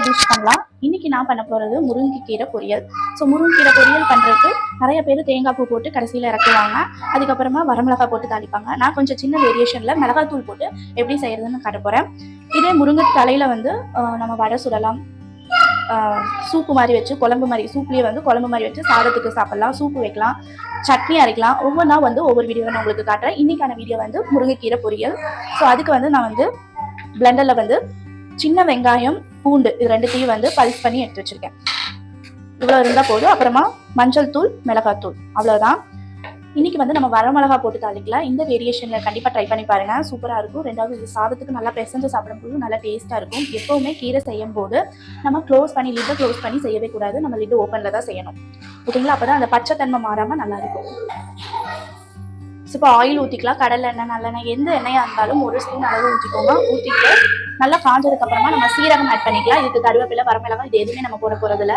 Dish பண்ணலாம். இன்னைக்கு நான் பண்ண போகிறது முருங்கைக்கீரை பொரியல். ஸோ முருங்கைக்கீரை பொரியல் பண்ணுறதுக்கு நிறைய பேர் தேங்காய் பூ போட்டு கடைசியில் இறக்குவாங்க. அதுக்கப்புறமா வரமிளகாய் போட்டு தாளிப்பாங்க. நான் கொஞ்சம் சின்ன வேரியேஷனில் மிளகாய் தூள் போட்டு எப்படி செய்யறதுன்னு காட்ட போகிறேன். இதே முருங்கை தலையில் வந்து நம்ம வடை சுடலாம், சூப்பு மாதிரி வச்சு குழம்பு மாதிரி, சூப்லேயே வந்து குழம்பு மாதிரி வச்சு சாதத்துக்கு சாப்பிடலாம், சூப்பு வைக்கலாம், சட்னி அரைக்கலாம். ஒவ்வொன்றா வந்து ஒவ்வொரு வீடியோவை நான் உங்களுக்கு காட்டுறேன். இன்னைக்கான வீடியோ வந்து முருங்கைக்கீரை பொரியல். ஸோ அதுக்கு வந்து நான் வந்து பிளெண்டரில் வந்து சின்ன வெங்காயம், பூண்டு இது ரெண்டுத்தையும் வந்து பல்ஸ் பண்ணி எடுத்து வச்சிருக்கேன். இவ்வளோ இருந்தால் போதும். அப்புறமா மஞ்சள் தூள், மிளகாத்தூள், அவ்வளோதான். இன்னைக்கு வந்து நம்ம வரமிளகா போட்டு தாளிக்கலாம். இந்த வேரியேஷனில் கண்டிப்பாக ட்ரை பண்ணி பாருங்க, சூப்பராக இருக்கும். ரெண்டாவது இது சாதத்துக்கு நல்லா பிசைஞ்சு சாப்பிடும்போது நல்லா டேஸ்ட்டாக இருக்கும். எப்போவுமே கீரை செய்யும் போது நம்ம லிட்டை க்ளோஸ் பண்ணி செய்யவே கூடாது. நம்ம லிட்டு ஓப்பனில் தான் செய்யணும், ஓகேங்களா? அப்போ தான் அந்த பச்சை தன்மை மாறாமல் நல்லா இருக்கும். இப்போ ஆயில் ஊற்றிக்கலாம். கடலை எண்ணெய், நல்லெண்ணெய், எந்த எண்ணெயாக இருந்தாலும் ஒரு ஸ்பூன் அளவு ஊற்றிக்கோங்க. ஊற்றிட்டு நல்லா காஞ்சதுக்கு அப்புறமா நம்ம சீரகம் ஆட் பண்ணிக்கலாம். இதுக்கு கருவேப்பிலை, வரமிளகாய் இது எதுவுமே நம்ம போட போறதில்ல.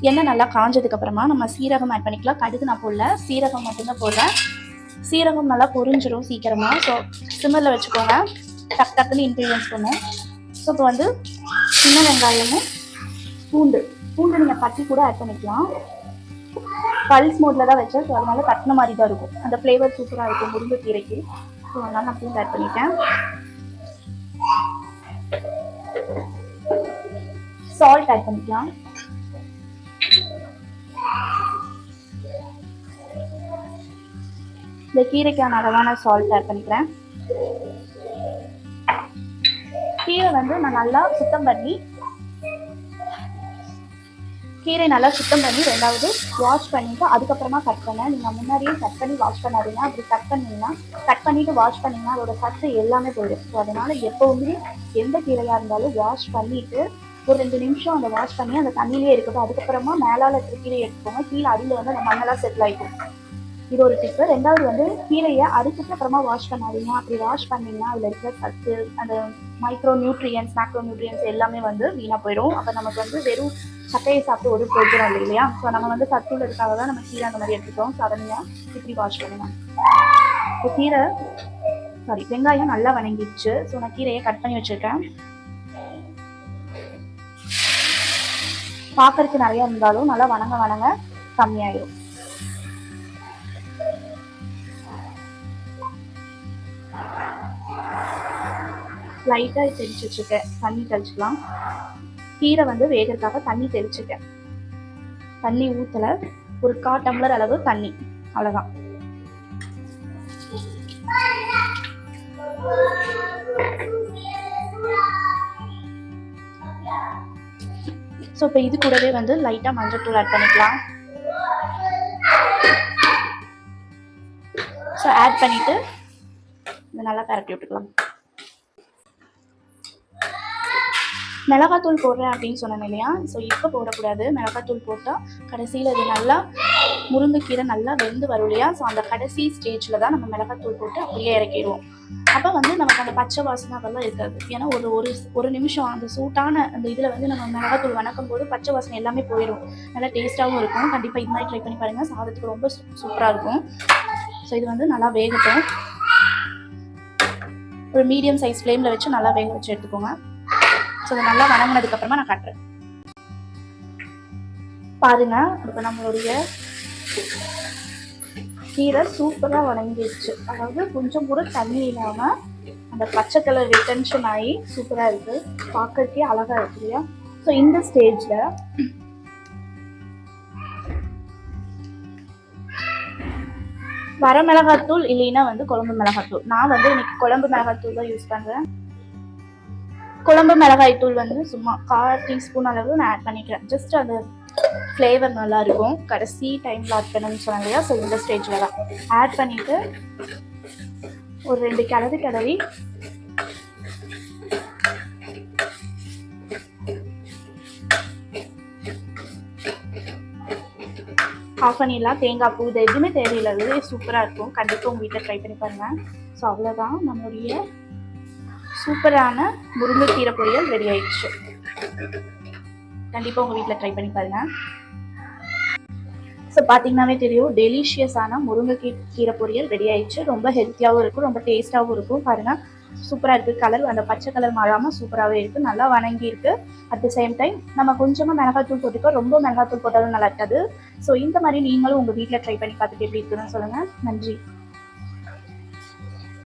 எண்ணெய் நல்லா காஞ்சதுக்கு அப்புறமா நம்ம சீரகம் ஆட் பண்ணிக்கலாம். கடுகு நான் போடல, சீரகம் மட்டும்தான் போடுறேன். சீரகம் நல்லா பொரிஞ்சிடும் சீக்கிரமா. ஸோ சிம்மரில் வச்சுக்கோங்க. டக்குன்னு இன்க்ரீடியன்ஸ் பண்ணும். ஸோ இப்போ வந்து சின்ன வெங்காயமும் பூண்டு நீங்கள் தட்டி கூட ஆட் பண்ணிக்கலாம். பல்ஸ் மோட்ல தான் வச்சேன். ஸோ அதனால தட்டின மாதிரி தான் இருக்கும். அந்த ஃப்ளேவர் சூப்பராக இருக்கும் முருங்கைக்கீரைக்கு. ஸோ அதனால நான் பூண்டு ஆட் பண்ணிட்டேன். சால்ட் ஆட் பண்ணிக்கலாம். இந்த கீரைக்கான அளவான சால்ட் ஆட் பண்ணிக்கிறேன். கீரை வந்து நான் நல்லா சுத்தம் பண்ணி ரெண்டாவது வாஷ் பண்ணிட்டு அதுக்கப்புறமா கட் பண்ணேன். நீங்கள் முன்னாடியே கட் பண்ணி வாஷ் பண்ணாதீங்க. அப்படி கட் பண்ணிட்டு வாஷ் பண்ணிங்கன்னா அதோட சத்து எல்லாமே போயிடும். ஸோ அதனால எப்போவுமே எந்த கீரையாக இருந்தாலும் வாஷ் பண்ணிட்டு ஒரு 2 நிமிஷம் அந்த வாஷ் பண்ணி அந்த தண்ணியிலே இருக்கட்டும். அதுக்கப்புறமா மேலால் இருக்கிற கீரையை எடுத்துக்கோங்க. கீழே அடியில் வந்து அந்த மண்ணெல்லாம் செட்டில் ஆகிக்கும். இது ஒரு டிப்பு. ரெண்டாவது வந்து கீரையை அரிசிட்டு அப்புறமா வாஷ் பண்ணாதீங்க. அப்படி வாஷ் பண்ணிங்கன்னா அதில் இருக்கிற சத்து, அந்த மேக்ரோ நியூட்ரியன்ஸ் எல்லாமே வந்து வீணாக போயிடும். அப்போ நமக்கு வந்து வெறும் சட்டையை சாப்பிட்டு ஒரு பிரயோஜனம் இல்லை இல்லையா? ஸோ நம்ம வந்து சத்துள்ளதுக்காக தான் நம்ம கீரை அந்த மாதிரி எடுத்துக்கிறோம். ஸோ அதை நீங்கள் இப்படி வாஷ் பண்ணுங்க. இப்போ வெங்காயம் நல்லா வணங்கிடுச்சு. ஸோ நான் கீரையை கட் பண்ணி வச்சுருக்கேன். பார்க்கறதுக்கு நிறையா இருந்தாலும் நல்லா வணங்க கம்மியாயிடும். லைட்டாக தெளிச்சு வச்சுருக்கேன். தண்ணி தெளிச்சுக்கலாம். கீரை வந்து வேகிறதுக்காக தண்ணி தெளிச்சுட்டேன். தண்ணி ஊற்றலை, ஒரு 1/4 டம்ளர் அளவு தண்ணி, அவ்வளோதான். ஸோ இப்போ இது கூடவே வந்து லைட்டாக மஞ்சள் தூள் ஆட் பண்ணிக்கலாம். ஸோ ஆட் பண்ணிவிட்டு இதை நல்லா பரப்பி விட்டுக்கலாம். மிளகாத்தூள் போடுறேன் அப்படின்னு சொன்னேன் இல்லையா? ஸோ இப்போ போடக்கூடாது. மிளகாத்தூள் போட்டால் கடைசியில் இது நல்லா முருங்கைக்கீரை நல்லா வெந்து வரும் இல்லையா? ஸோ அந்த கடைசி ஸ்டேஜில் தான் நம்ம மிளகாத்தூள் போட்டு அப்படியே இறக்கிடுவோம். அப்போ வந்து நமக்கு அந்த பச்சை வாசனை அதெல்லாம் இருக்காது. ஏன்னா ஒரு நிமிஷம் அந்த சூட்டான அந்த இதில் வந்து நம்ம மிளகாத்தூள் வணக்கும் போது பச்சை வாசனை எல்லாமே போயிடும். நல்லா டேஸ்ட்டாகவும் இருக்கும். கண்டிப்பாக இது மாதிரி ட்ரை பண்ணி பாருங்கள். சாதத்துக்கு ரொம்ப சூப்பராக இருக்கும். ஸோ இது வந்து நல்லா வேகட்டும். ஒரு மீடியம் சைஸ் ஃப்ளேமில் வச்சு நல்லா வேக வச்சு எடுத்துக்கோங்க. ஸோ அது நல்லா வணங்கினதுக்கு அப்புறமா நான் காட்டுறேன். பாருங்க, இப்போ நம்மளுடைய கீரை சூப்பராக வணங்கிடுச்சு. அதாவது கொஞ்சம் கூட தண்ணி இல்லாமல் அந்த பச்சை கலர் ரிட்டன்ஷன் ஆகி சூப்பராக இருக்குது. பார்க்கறதுக்கே அழகாக இருக்கு இல்லையா? ஸோ இந்த ஸ்டேஜில் வரமிளகாத்தூள் இல்லைன்னா வந்து குழம்பு மிளகாத்தூள். நான் வந்து இன்னைக்கு குழம்பு மிளகாத்தூள் தான் யூஸ் பண்ணுறேன். குழம்பு மிளகாய் தூள் வந்து சும்மா 1/4 டீஸ்பூன் அளவு நான் ஆட் பண்ணிக்கிறேன். ஜஸ்ட் அந்த ஃப்ளேவர் நல்லா இருக்கும். கடைசி டைமில் ஆட் பண்ணணும்னு சொன்னாங்க இல்லையா? ஸோ இந்த ஸ்டேஜில் தான் ஆட் பண்ணிவிட்டு ஒரு 2 கிளறி ஆஃப் பண்ணிடலாம். தேங்காய் பூ இது எதுவுமே தேவையில்லை. அதுவே சூப்பராக இருக்கும். கண்டிப்பாக உங்கள் வீட்டில் ட்ரை பண்ணி பாருங்கள். ஸோ அவ்வளோதான், நம்மளுடைய சூப்பரான முருங்கைக்கீரை பொரியல் ரெடி ஆயிடுச்சு. கண்டிப்பாக உங்கள் வீட்டில் ட்ரை பண்ணி பாருங்கள். ஸோ பார்த்தீங்கன்னாவே தெரியும், டெலிஷியஸான முருங்கைக்கீரை பொரியல் ரெடி ஆயிடுச்சு. ரொம்ப ஹெல்த்தியாகவும் இருக்கும், ரொம்ப டேஸ்ட்டாகவும் இருக்கும். பாருங்கள், சூப்பராக இருக்குது. கலர் அந்த பச்சை கலர் மாறாமல் சூப்பராகவே இருக்குது, நல்லா வணங்கி இருக்குது. அட் த சேம் டைம் நம்ம கொஞ்சமாக மிளகாத்தூள் போட்டுக்கோ, ரொம்ப மிளகாத்தூள் போட்டாலும் நல்லா இருக்காது. ஸோ இந்த மாதிரி நீங்களும் உங்கள் வீட்டில் ட்ரை பண்ணி பார்த்துட்டு எப்படி இருக்குதுன்னு சொல்லுங்கள். நன்றி.